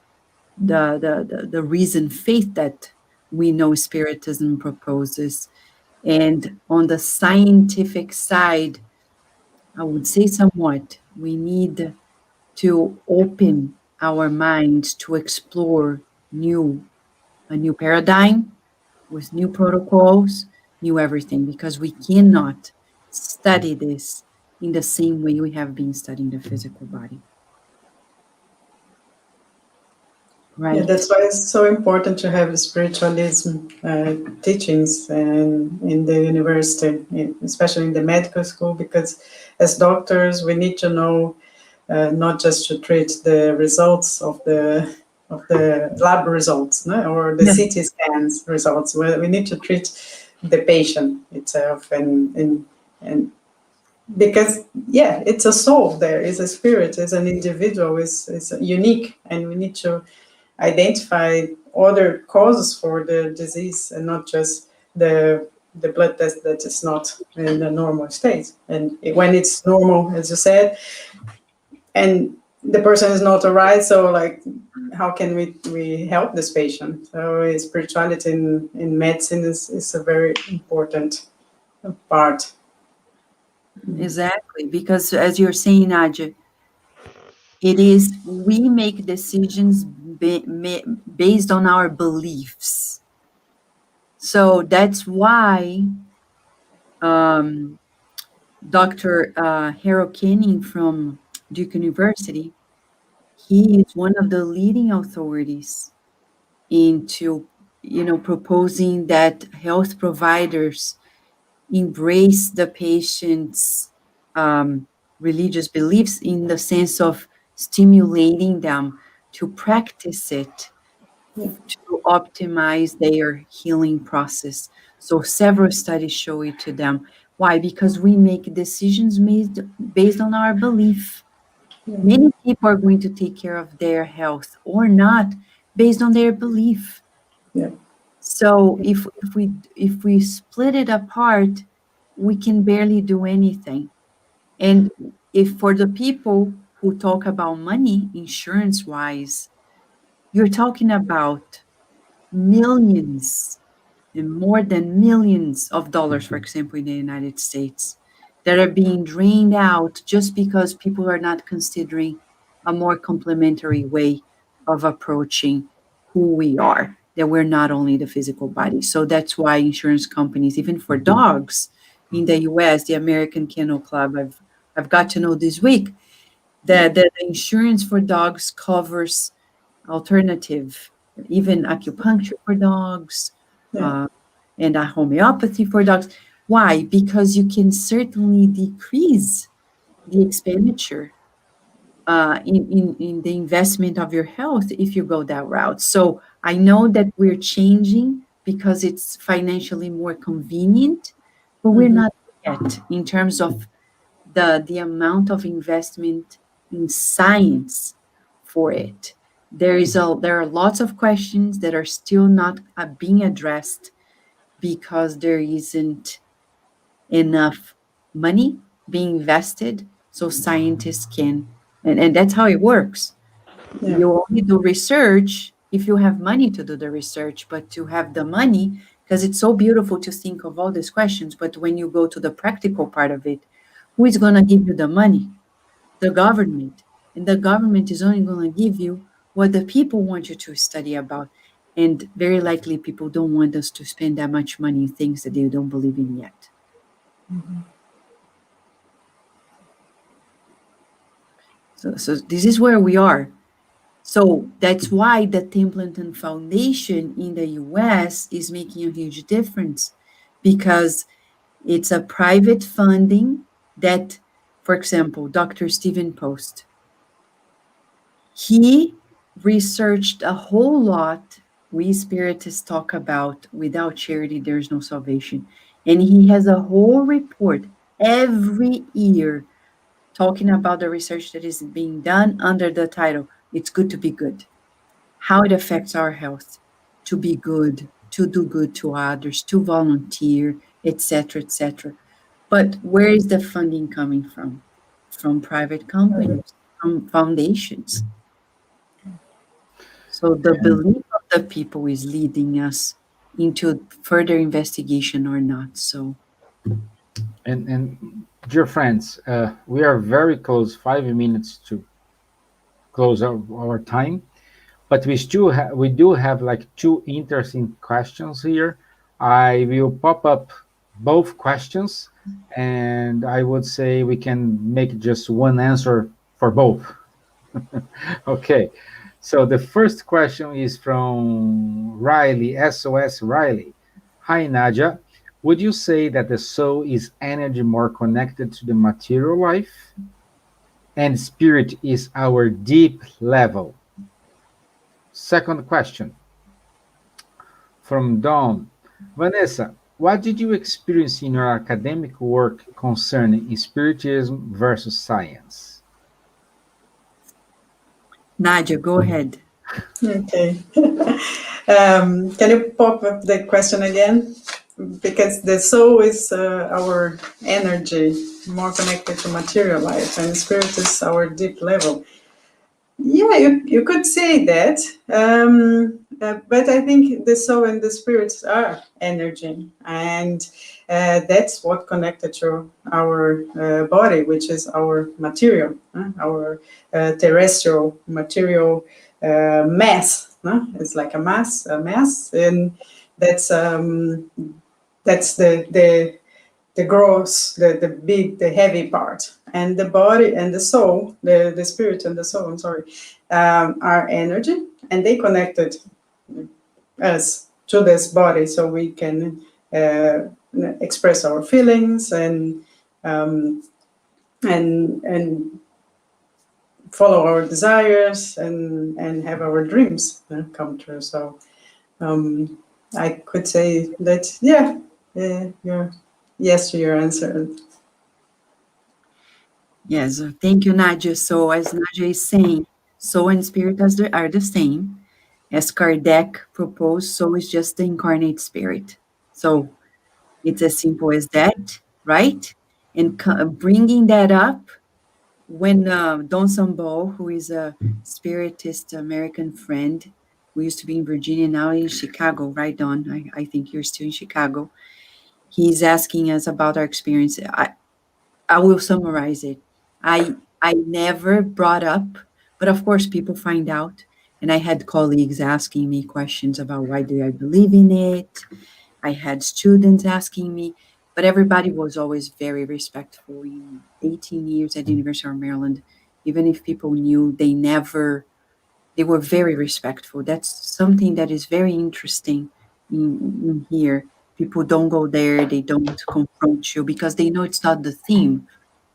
Speaker 3: the reason faith that we know Spiritism proposes. And on the scientific side, I would say somewhat, we need to open our minds to explore a new paradigm with new protocols, new everything, because we cannot study this in the same way we have been studying the physical body.
Speaker 4: Yeah,
Speaker 3: Right?
Speaker 4: that's why it's so important to have spiritualism teachings in the university, especially in the medical school, because as doctors we need to know not just to treat the results of the lab results, no? Or the
Speaker 3: Yeah.
Speaker 4: CT scans results. We need to treat the patient itself, and because yeah, it's a soul. There is a spirit. It's an individual. It's unique, and we need to identify other causes for the disease and not just the blood test that is not in the normal state. And when it's normal, as you said, and the person is not alright, so like how can we help this patient? So spirituality in medicine is a very important part.
Speaker 3: Exactly. Because as you're saying, Nadja, it is we make decisions based on our beliefs. So that's why um, Dr. Harold Kenning from Duke University, he is one of the leading authorities into, proposing that health providers embrace the patient's religious beliefs in the sense of stimulating them to practice it
Speaker 4: Yeah,
Speaker 3: to optimize their healing process. So several studies show it to them. Why? Because we make decisions made based on our belief.
Speaker 4: yeah,
Speaker 3: Many people are going to take care of their health or not based on their belief.
Speaker 4: yeah,
Speaker 3: So if we split it apart, we can barely do anything. And if for the people who talk about money, insurance wise, you're talking about millions and more than millions of dollars, for example, in the United States, that are being drained out just because people are not considering a more complementary way of approaching who we are, that we're not only the physical body. So that's why insurance companies, even for dogs in the US, the American Kennel Club, I've got to know this week that the insurance for dogs covers alternative, even acupuncture for dogs,
Speaker 4: yeah,
Speaker 3: uh, and a homeopathy for dogs. Why? Because you can certainly decrease the expenditure in the investment of your health if you go that route. So I know that we're changing because it's financially more convenient, but we're
Speaker 4: mhm,
Speaker 3: not yet in terms of the amount of investment in science for it. There are lots of questions that are still not being addressed because there isn't enough money being invested so scientists can, and that's how it works.
Speaker 4: yeah,
Speaker 3: You only do research if you have money to do the research, but to have the money, because it's so beautiful to think of all these questions, but when you go to the practical part of it, who is going to give you the money? The government. And the government is only going to give you what the people want you to study about. And very likely, people don't want us to spend that much money in things that they don't believe in yet. So this is where we are. So that's why the Templeton Foundation in the US is making a huge difference because it's a private funding that, for example, Dr. Stephen Post, he researched a whole lot. We spiritists talk about without charity, there's no salvation. And he has a whole report every year talking about the research that is being done under the title, It's Good to Be Good, how it affects our health, to be good, to do good to others, to volunteer, etc., etc. But where is the funding coming from? From private companies, from foundations. So the
Speaker 1: And
Speaker 3: belief of the people is leading us into further investigation or not. So
Speaker 1: and dear friends, we are very close, 5 minutes to close our time, but we do have like two interesting questions here. I will pop up both questions, and I would say we can make just one answer for both. Okay. So the first question is from Riley, SOS Riley. Hi, Nadja. Would you say that the soul is energy more connected to the material life and spirit is our deep level? Second question from Dawn. Vanessa, what did you experience in your academic work concerning spiritism versus science?
Speaker 3: Nadja, go ahead.
Speaker 4: Okay. Can you pop up the question again? Because the soul is our energy, more connected to material life, and spirit is our deep level. Yeah, you could say that. But I think the soul and the spirits are energy, and that's what connected to our body, which is our material, our terrestrial material mass. It's like a mass, and that's that's the gross, the big, the heavy part, and the body and the soul, the spirit and the soul. I'm sorry, are energy, and they connected us to this body, so we can express our feelings um, and follow our desires and have our dreams come true. So I could say that, yeah, you're yes to your answer.
Speaker 3: Yes, thank you, Nadja. So, as Nadja is saying, soul and spirit are the same. As Kardec proposed, soul is just the incarnate spirit. So, it's as simple as that, right? And bringing that up, when Don Sambol, who is a spiritist American friend, who used to be in Virginia, now in Chicago, right, Don? I think you're still in Chicago. He's asking us about our experience. I will summarize it. I never brought up, but of course people find out. And I had colleagues asking me questions about why do I believe in it. I had students asking me, but everybody was always very respectful. In 18 years at the University of Maryland, even if people knew, they were very respectful. That's something that is very interesting in here. People don't go there, they don't confront you because they know it's not the theme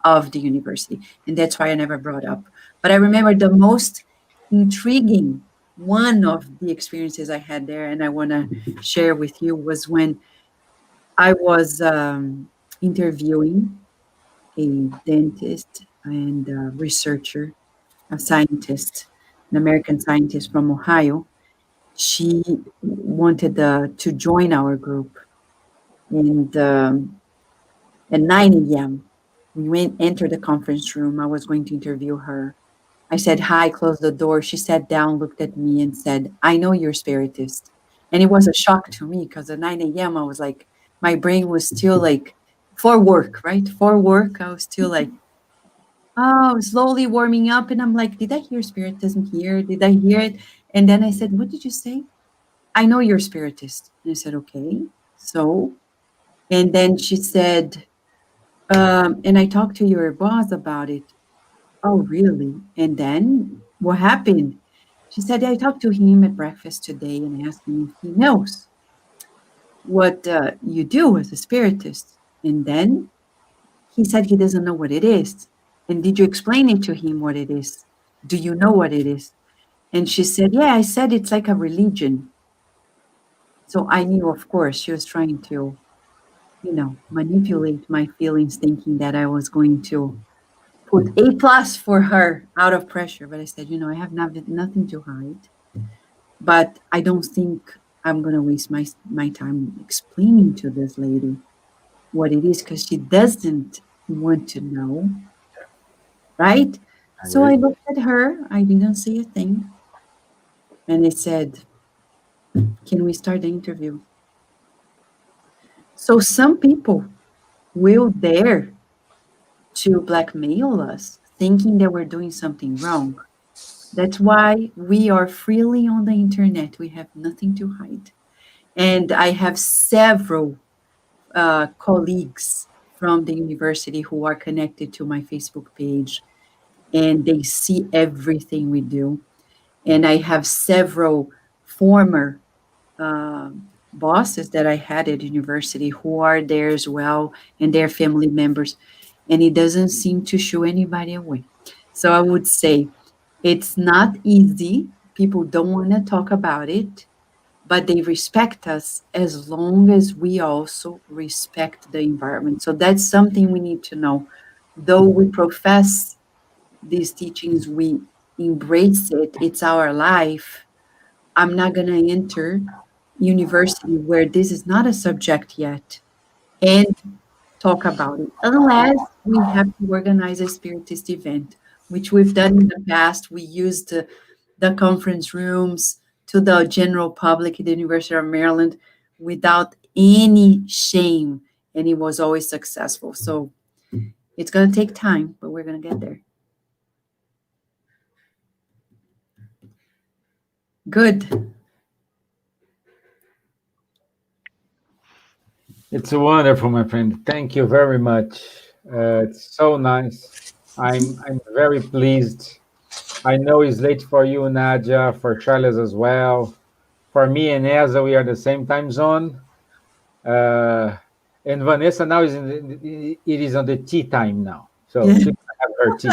Speaker 3: of the university. And that's why I never brought up. But I remember the most intriguing one of the experiences I had there, and I want to share with you, was when I was interviewing a dentist and a researcher, a scientist, an American scientist from Ohio. She wanted to join our group. And at 9 a.m., we entered the conference room. I was going to interview her. I said hi, closed the door. She sat down, looked at me, and said, I know you're spiritist. And it was a shock to me because at 9 a.m., I was like, my brain was still like, for work, right? For work, I was still like, oh, slowly warming up. And I'm like, did I hear spiritism here? Did I hear it? And then I said, what did you say? I know you're spiritist. And I said, okay. So, and then she said, and I talked to your boss about it. Oh, really? And then what happened? She said, I talked to him at breakfast today and asked him if he knows what you do as a spiritist. And then he said he doesn't know what it is. And did you explain it to him what it is? Do you know what it is? And she said, yeah, I said it's like a religion. So I knew, of course, she was trying to, manipulate my feelings, thinking that I was going to put A+ for her out of pressure. But I said, I have nothing to hide. But I don't think I'm going to waste my time explaining to this lady what it is because she doesn't want to know. Right? So I looked at her. I didn't say a thing. And I said, can we start the interview? So some people will dare to blackmail us thinking that we're doing something wrong. That's why we are freely on the internet. We have nothing to hide. And I have several colleagues from the university who are connected to my Facebook page, and they see everything we do. And I have several former bosses that I had at university who are there as well, and their family members, and it doesn't seem to show anybody away. So I would say it's not easy. People don't want to talk about it, but they respect us as long as we also respect the environment. So that's something we need to know. Though we profess these teachings, we embrace it, it's our life. I'm not going to enter university where this is not a subject yet and talk about it, unless we have to organize a spiritist event, which we've done in the past. We used the conference rooms to the general public at the University of Maryland without any shame, and it was always successful. So it's going to take time, but we're going to get there. Good.
Speaker 1: It's wonderful, my friend. Thank you very much. It's so nice. I'm very pleased. I know it's late for you, Nadja, for Charles as well. For me and Elsa, we are the same time zone. And Vanessa now is it is on the tea time now, so she can have her tea.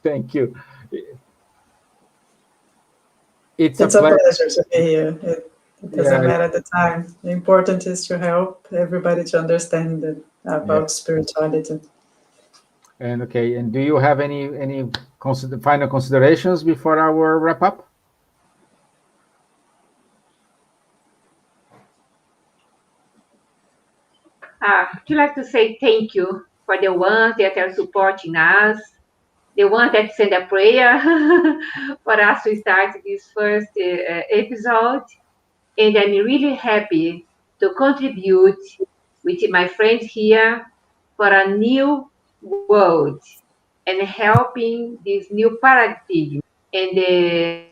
Speaker 1: Thank you. It's a
Speaker 4: It's a
Speaker 1: pleasure.
Speaker 4: pleasure to be here. It doesn't matter the time. The important is to help everybody to understand about spirituality.
Speaker 1: And okay, and do you have any final considerations before our wrap up?
Speaker 2: Would you like to say thank you for the ones that are supporting us, the ones that send a prayer for us to start this first episode. And I'm really happy to contribute with my friends here for a new world and helping this new paradigm and the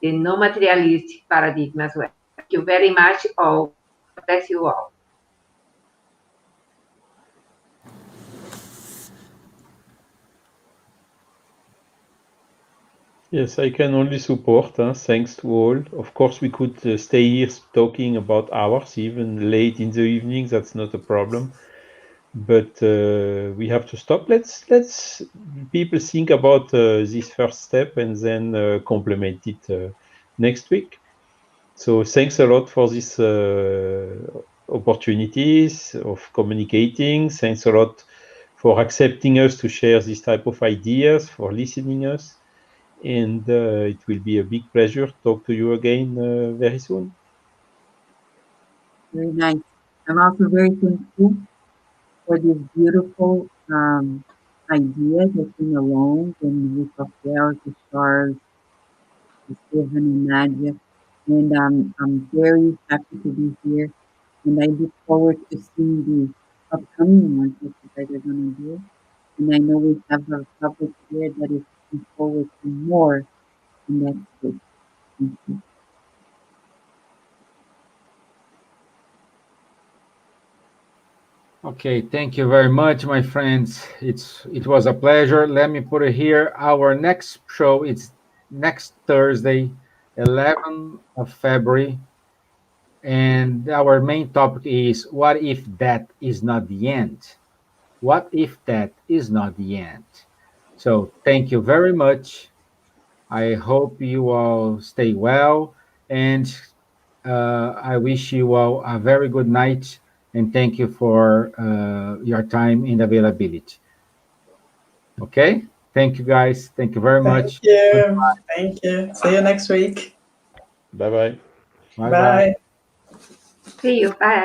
Speaker 2: no materialistic paradigm as well. Thank you very much all. God bless you all.
Speaker 5: Yes, I can only support. Thanks to all. Of course, we could stay here talking about hours, even late in the evening. That's not a problem. But we have to stop. Let's people think about this first step and then complement it next week. So thanks a lot for these opportunities of communicating. Thanks a lot for accepting us to share this type of ideas, for listening us. And it will be a big pleasure to talk to you again very soon.
Speaker 3: Very nice. I'm also very thankful for this beautiful idea that came along and with Rafael, to Charles, to Stevan and Nadja. And I'm very happy to be here. And I look forward to seeing the upcoming ones that you guys are going to do. And I know we have a public here that is looking forward to more in that space. Thank you.
Speaker 1: Okay, thank you very much, my friends. It was a pleasure. Let me put it here. Our next show is next Thursday, 11th of February, and our main topic is what if that is not the end? What if that is not the end? So, thank you very much. I hope you all stay well, and I wish you all a very good night, and thank you for your time and availability. Okay? Thank you, guys. Thank you very
Speaker 4: Thank
Speaker 1: much.
Speaker 4: you. Thank you. See you next week.
Speaker 5: Bye-bye.
Speaker 1: Bye bye.
Speaker 4: Bye.
Speaker 2: See you. Bye.